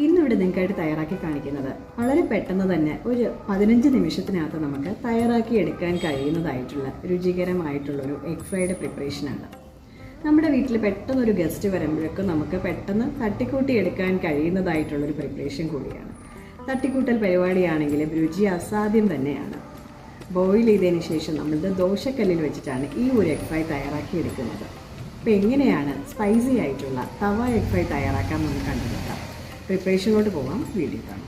ഇന്നിവിടെ നിങ്ങൾക്കായിട്ട് തയ്യാറാക്കി കാണിക്കുന്നത് വളരെ പെട്ടെന്ന് തന്നെ ഒരു 15 നിമിഷത്തിനകത്ത് നമുക്ക് തയ്യാറാക്കി എടുക്കാൻ കഴിയുന്നതായിട്ടുള്ള രുചികരമായിട്ടുള്ളൊരു എഗ് ഫ്രൈഡ് പ്രിപ്പറേഷനാണ്. നമ്മുടെ വീട്ടിൽ പെട്ടെന്നൊരു ഗസ്റ്റ് വരുമ്പോഴേക്കും നമുക്ക് പെട്ടെന്ന് തട്ടിക്കൂട്ടി എടുക്കാൻ കഴിയുന്നതായിട്ടുള്ളൊരു പ്രിപ്പറേഷൻ കൂടിയാണ്. തട്ടിക്കൂട്ടൽ പരിപാടിയാണെങ്കിലും രുചി അസാധ്യം തന്നെയാണ്. ബോയിൽ ചെയ്തതിന് ശേഷം നമ്മളിത് ദോശക്കല്ലിൽ വെച്ചിട്ടാണ് ഈ ഒരു എഗ് ഫ്രൈ തയ്യാറാക്കി എടുക്കുന്നത്. അപ്പോൾ എങ്ങനെയാണ് സ്പൈസി ആയിട്ടുള്ള തവ എഗ് ഫ്രൈ തയ്യാറാക്കാൻ നമുക്ക് കണ്ടുപിടിക്കാം. പ്രിപ്പറേഷനിലോട്ട് പോകാം, വീഡിയോ കാണാം.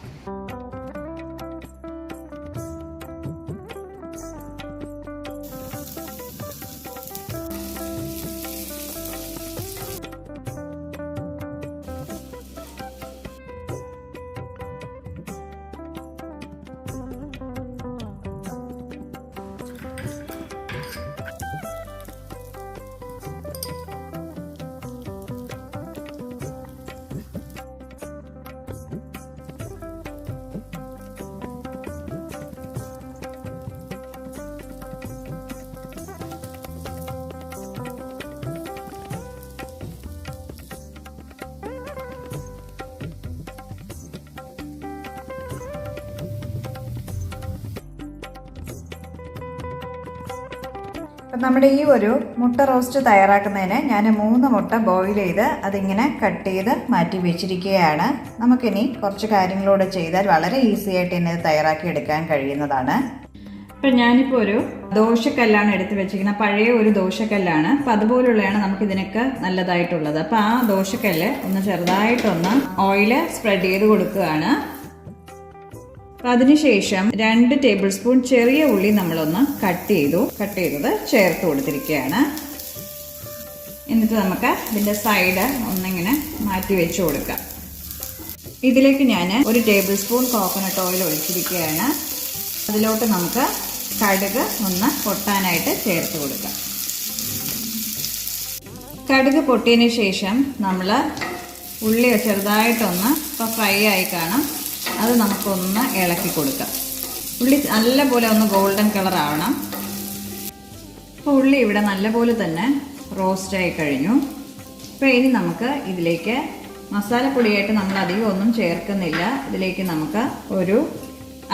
അപ്പം നമ്മുടെ ഈ ഒരു മുട്ട റോസ്റ്റ് തയ്യാറാക്കുന്നതിന് ഞാൻ 3 മുട്ട ബോയിൽ ചെയ്ത് അതിങ്ങനെ കട്ട് ചെയ്ത് മാറ്റി വെച്ചിരിക്കുകയാണ്. നമുക്കിനി കുറച്ച് കാര്യങ്ങളൂടെ ചെയ്താൽ വളരെ ഈസി ആയിട്ട് തന്നെ ഇത് തയ്യാറാക്കി എടുക്കാൻ കഴിയുന്നതാണ്. അപ്പം ഞാനിപ്പോൾ ഒരു ദോശക്കല്ലാണ് എടുത്ത് വെച്ചിരിക്കുന്നത്. പഴയ ഒരു ദോശക്കല്ലാണ്. അപ്പം അതുപോലുള്ളതാണ് നമുക്ക് ഇതിനൊക്കെ നല്ലതായിട്ടുള്ളത്. അപ്പം ആ ദോശക്കല്ല് ഒന്ന് ചെറുതായിട്ടൊന്ന് ഓയിൽ സ്പ്രെഡ് ചെയ്ത് കൊടുക്കുകയാണ്. അപ്പം അതിനുശേഷം 2 ടേബിൾ സ്പൂൺ ചെറിയ ഉള്ളി നമ്മളൊന്ന് കട്ട് ചെയ്തത് ചേർത്ത് കൊടുത്തിരിക്കുകയാണ്. എന്നിട്ട് നമുക്ക് ഇതിൻ്റെ സൈഡ് ഒന്നിങ്ങനെ മാറ്റി വെച്ച് കൊടുക്കാം. ഇതിലേക്ക് ഞാൻ 1 ടേബിൾ സ്പൂൺ കോക്കനട്ട് ഓയിൽ ഒഴിച്ചിരിക്കുകയാണ്. അതിലോട്ട് നമുക്ക് കടുക് ഒന്ന് പൊട്ടാനായിട്ട് ചേർത്ത് കൊടുക്കാം. കടുക് പൊട്ടിയതിന് ശേഷം നമ്മൾ ഉള്ളി ചെറുതായിട്ടൊന്ന് ഇപ്പോൾ ഫ്രൈ ആയി കാണാം. അത് നമുക്കൊന്ന് ഇളക്കി കൊടുക്കാം. ഉള്ളി നല്ലപോലെ ഒന്ന് ഗോൾഡൻ കളർ ആവണം. അപ്പോൾ ഉള്ളി ഇവിടെ നല്ലപോലെ തന്നെ റോസ്റ്റായി കഴിഞ്ഞു. അപ്പോൾ ഇനി നമുക്ക് ഇതിലേക്ക് മസാലപ്പൊടിയായിട്ട് നമ്മൾ അധികം ഒന്നും ചേർക്കുന്നില്ല. ഇതിലേക്ക് നമുക്ക് ഒരു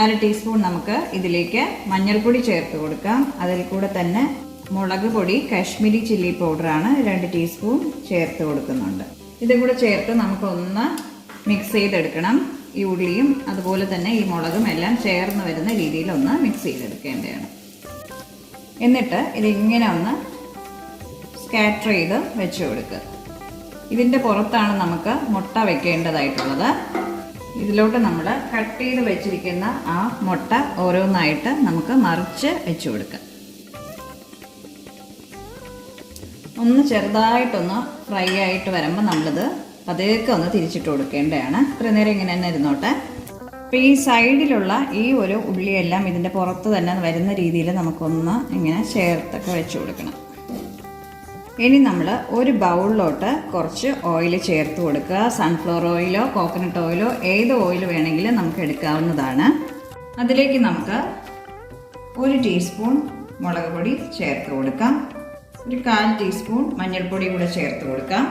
1/2 ടീസ്പൂൺ നമുക്ക് ഇതിലേക്ക് മഞ്ഞൾപ്പൊടി ചേർത്ത് കൊടുക്കാം. അതിൽ കൂടെ തന്നെ മുളക് പൊടി കാശ്മീരി ചില്ലി പൗഡറാണ് 2 ടീസ്പൂൺ ചേർത്ത് കൊടുക്കുന്നുണ്ട്. ഇതും കൂടെ ചേർത്ത് നമുക്കൊന്ന് മിക്സ് ചെയ്തെടുക്കണം. ഈ ഉള്ളിയും അതുപോലെ തന്നെ ഈ മുളകും എല്ലാം ചേർന്ന് വരുന്ന രീതിയിൽ ഒന്ന് മിക്സ് ചെയ്തെടുക്കേണ്ടതാണ്. എന്നിട്ട് ഇതിങ്ങനെ ഒന്ന് സ്കാറ്റർ ചെയ്ത് വെച്ച് കൊടുക്കുക. ഇതിൻ്റെ പുറത്താണ് നമുക്ക് മുട്ട വെക്കേണ്ടതായിട്ടുള്ളത്. ഇതിലോട്ട് നമ്മൾ കട്ട് ചെയ്ത് വെച്ചിരിക്കുന്ന ആ മുട്ട ഓരോന്നായിട്ട് നമുക്ക് മറിച്ച് വെച്ച് കൊടുക്കാം. ഒന്ന് ചെറുതായിട്ടൊന്ന് ഫ്രൈ ആയിട്ട് വരുമ്പോൾ നമ്മളിത് പതുക്കെ ഒന്ന് തിരിച്ചിട്ട് കൊടുക്കേണ്ടതാണ്. ഇത്ര നേരം ഇങ്ങനെ തന്നെ ഇരുന്നോട്ടെ. അപ്പോൾ ഈ സൈഡിലുള്ള ഈ ഒരു ഉള്ളിയെല്ലാം ഇതിൻ്റെ പുറത്ത് തന്നെ വരുന്ന രീതിയിൽ നമുക്കൊന്ന് ഇങ്ങനെ ചേർത്തൊക്കെ വെച്ച് കൊടുക്കണം. ഇനി നമ്മൾ ഒരു ബൗളിലോട്ട് കുറച്ച് ഓയിൽ ചേർത്ത് കൊടുക്കുക. സൺഫ്ലവർ ഓയിലോ കോക്കനട്ട് ഓയിലോ ഏത് ഓയിൽ വേണമെങ്കിലും നമുക്ക് എടുക്കാവുന്നതാണ്. അതിലേക്ക് നമുക്ക് 1 ടീസ്പൂൺ മുളക് പൊടി ചേർത്ത് കൊടുക്കാം. ഒരു 1/4 ടീസ്പൂൺ മഞ്ഞൾപ്പൊടി കൂടെ ചേർത്ത് കൊടുക്കാം.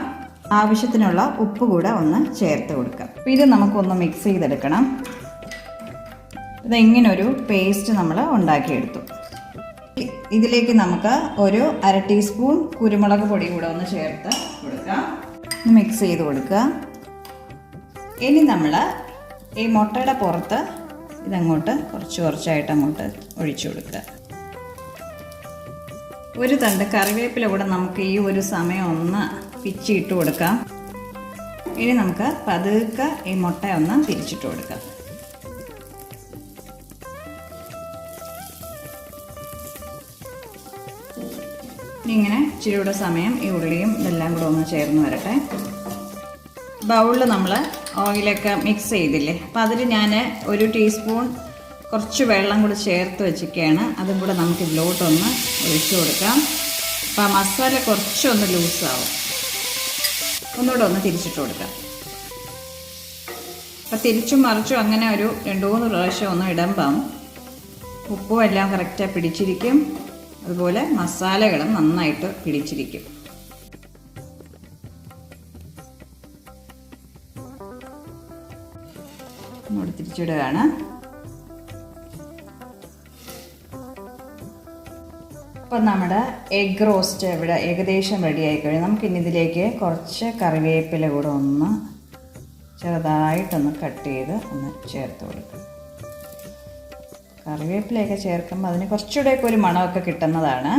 ആവശ്യത്തിനുള്ള ഉപ്പ് കൂടെ ഒന്ന് ചേർത്ത് കൊടുക്കാം. അപ്പോൾ ഇത് നമുക്കൊന്ന് മിക്സ് ചെയ്തെടുക്കണം. ഇതിങ്ങനൊരു പേസ്റ്റ് നമ്മൾ ഉണ്ടാക്കിയെടുത്തു. ഇതിലേക്ക് നമുക്ക് ഒരു 1/2 ടീസ്പൂൺ കുരുമുളക് പൊടി കൂടെ ഒന്ന് ചേർത്ത് കൊടുക്കാം. മിക്സ് ചെയ്ത് കൊടുക്കുക. ഇനി നമ്മൾ ഈ മുട്ടയുടെ പുറത്ത് ഇതങ്ങോട്ട് കുറച്ചായിട്ട് അങ്ങോട്ട് ഒഴിച്ചു കൊടുക്കുക. ഒരു തണ്ട് കറിവേപ്പില കൂടെ നമുക്ക് ഈ ഒരു സമയം ഒന്ന് പിച്ചിട്ട് കൊടുക്കാം. ഇനി നമുക്ക് പതുക്കെ ഈ മുട്ട ഒന്ന് തിരിച്ചിട്ട് കൊടുക്കാം. ഇങ്ങനെ ഇച്ചിരിയുടെ സമയം ഈ ഉള്ളിയും ഇതെല്ലാം കൂടെ ഒന്ന് ചേർന്ന് വരട്ടെ. ബൗളിൽ നമ്മൾ ഓയിലൊക്കെ മിക്സ് ചെയ്തില്ലേ, അപ്പോൾ അതിൽ ഞാൻ 1 ടീസ്പൂൺ കുറച്ച് വെള്ളം കൂടി ചേർത്ത് വെച്ചിരിക്കുകയാണ്. അതും കൂടെ നമുക്ക് ഇതിലോട്ടൊന്ന് ഒഴിച്ചു കൊടുക്കാം. അപ്പോൾ ആ മസാല കുറച്ചൊന്ന് ലൂസാവും. ഒന്നുകൂടെ ഒന്ന് തിരിച്ചിട്ട് കൊടുക്കാം. അപ്പോൾ തിരിച്ചും മറിച്ചും അങ്ങനെ ഒരു 2-3 പ്രാവശ്യം ഒന്ന് ഇടുമ്പം ഉപ്പും എല്ലാം കറക്റ്റായി പിടിച്ചിരിക്കും. അതുപോലെ മസാലകളും നന്നായിട്ട് പിടിച്ചിരിക്കും. ഒന്നുകൂടി തിരിച്ചിടുകയാണ്. അപ്പം നമ്മുടെ എഗ് റോസ്റ്റ് ഇവിടെ ഏകദേശം റെഡി ആയി കഴിഞ്ഞു. നമുക്കിനി ഇതിലേക്ക് കുറച്ച് കറിവേപ്പില കൂടെ ഒന്ന് ചെറുതായിട്ടൊന്ന് കട്ട് ചെയ്ത് ഒന്ന് ചേർത്ത് കൊടുക്കുക. കറിവേപ്പിലയൊക്കെ ചേർക്കുമ്പോൾ അതിന് കുറച്ചുകൂടെയൊക്കെ ഒരു മണമൊക്കെ കിട്ടുന്നതാണ്.